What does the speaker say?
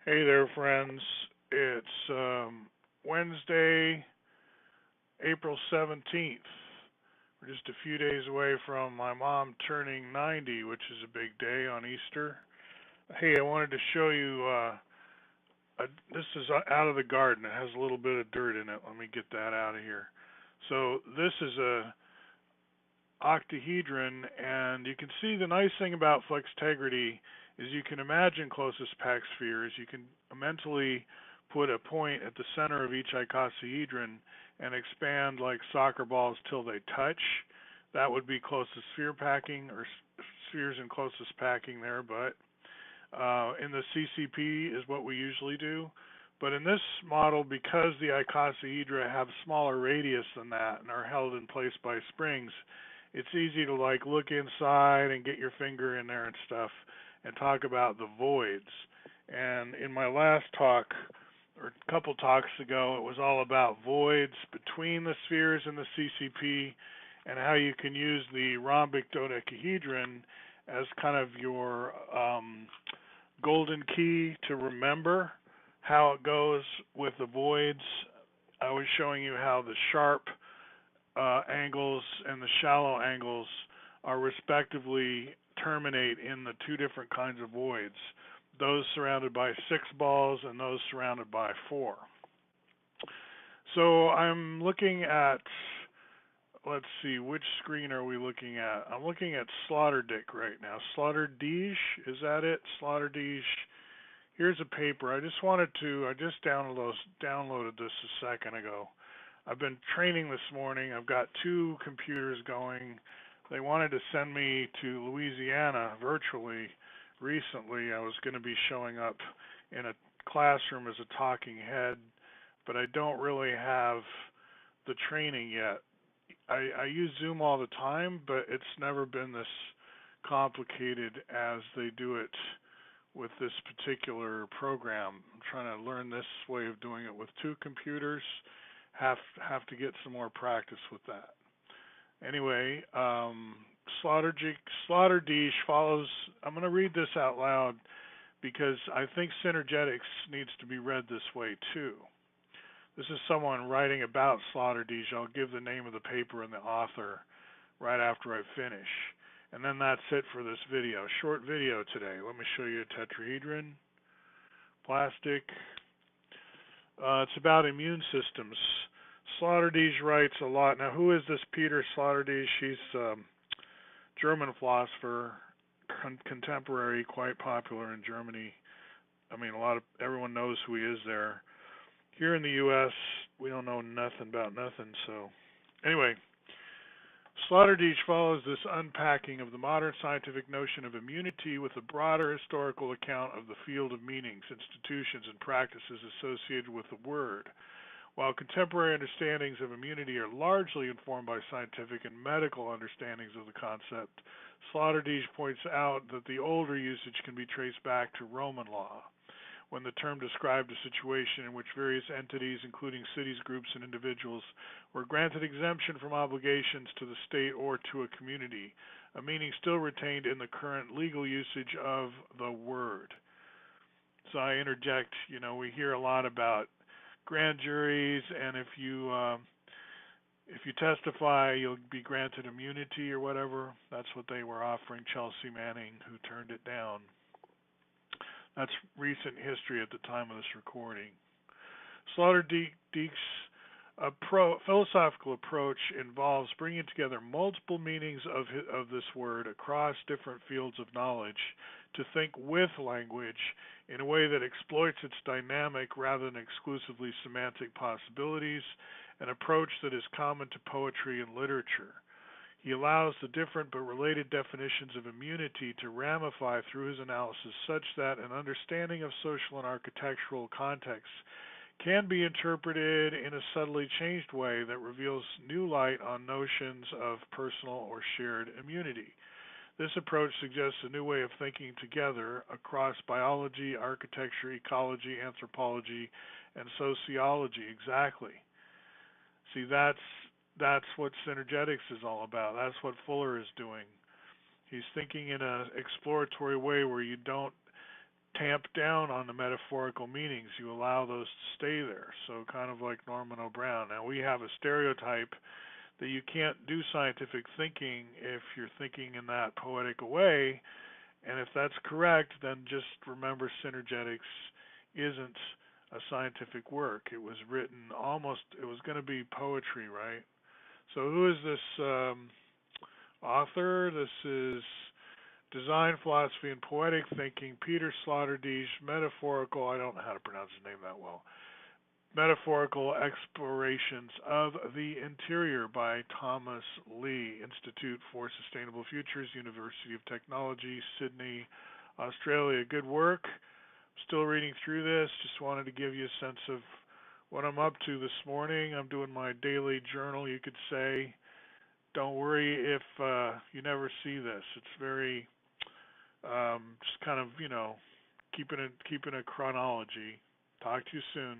Hey there, friends. It's Wednesday, April 17th. We're just a few days away from my mom turning 90, which is a big day on Easter. Hey, I wanted to show you. This is out of the garden. It has a little bit of dirt in it. Let me get that out of here. So this is a octahedron, and you can see the nice thing about flextegrity is you can imagine closest packed spheres. You can mentally put a point at the center of each icosahedron and expand like soccer balls till they touch. That would be closest sphere packing, or spheres in closest packing there, but in the CCP is what we usually do. But in this model, because the icosahedra have smaller radius than that and are held in place by springs, it's easy to like look inside and get your finger in there and stuff and talk about the voids. And in my last talk, or a couple talks ago, it was all about voids between the spheres in the CCP and how you can use the rhombic dodecahedron as kind of your golden key to remember how it goes with the voids. I was showing you how the sharp angles and the shallow angles are respectively terminate in the two different kinds of voids, those surrounded by 6 balls and those surrounded by 4. So I'm looking at, let's see, which screen are we looking at? I'm looking at Sloterdijk right now. Sloterdijk, is that it? Sloterdijk. Here's a paper. I just downloaded this a second ago. I've been training this morning. I've got 2 computers going. They wanted to send me to Louisiana virtually recently. I was going to be showing up in a classroom as a talking head, but I don't really have the training yet. I use Zoom all the time, but it's never been this complicated as they do it with this particular program. I'm trying to learn this way of doing it with 2 computers. Have to get some more practice with that. Anyway, Sloterdijk follows. I'm going to read this out loud because I think synergetics needs to be read this way too. This is someone writing about Sloterdijk. I'll give the name of the paper and the author right after I finish. And then that's it for this video. Short video today. Let me show you a tetrahedron. Plastic. It's about immune systems. Sloterdijk writes a lot. Now, who is this Peter Sloterdijk? He's a German philosopher, contemporary, quite popular in Germany. I mean, everyone knows who he is there. Here in the U.S., we don't know nothing about nothing. So, anyway, Sloterdijk follows this unpacking of the modern scientific notion of immunity with a broader historical account of the field of meanings, institutions, and practices associated with the word. While contemporary understandings of immunity are largely informed by scientific and medical understandings of the concept, Sloterdijk points out that the older usage can be traced back to Roman law, when the term described a situation in which various entities, including cities, groups, and individuals, were granted exemption from obligations to the state or to a community, a meaning still retained in the current legal usage of the word. So I interject, we hear a lot about grand juries, and if you testify, you'll be granted immunity or whatever. That's what they were offering Chelsea Manning, who turned it down. That's recent history at the time of this recording. Sloterdijk's philosophical approach involves bringing together multiple meanings of this word across different fields of knowledge to think with language in a way that exploits its dynamic rather than exclusively semantic possibilities, an approach that is common to poetry and literature. He allows the different but related definitions of immunity to ramify through his analysis such that an understanding of social and architectural contexts can be interpreted in a subtly changed way that reveals new light on notions of personal or shared immunity. This approach suggests a new way of thinking together across biology, architecture, ecology, anthropology, and sociology. Exactly. See, that's what synergetics is all about. That's what Fuller is doing. He's thinking in an exploratory way where you don't tamp down on the metaphorical meanings. You allow those to stay there. So kind of like Norman O'Brien. Now we have a stereotype that you can't do scientific thinking if you're thinking in that poetic a way. And if that's correct, then just remember Synergetics isn't a scientific work. It was written it was going to be poetry, right? So who is this author? This is Design, Philosophy, and Poetic Thinking, Peter Sloterdijk, Metaphorical, I don't know how to pronounce his name that well, Metaphorical Explorations of the Interior by Thomas Lee, Institute for Sustainable Futures, University of Technology, Sydney, Australia. Good work. Still reading through this. Just wanted to give you a sense of what I'm up to this morning. I'm doing my daily journal, you could say. Don't worry if you never see this. It's very just kind of, keeping a chronology. Talk to you soon.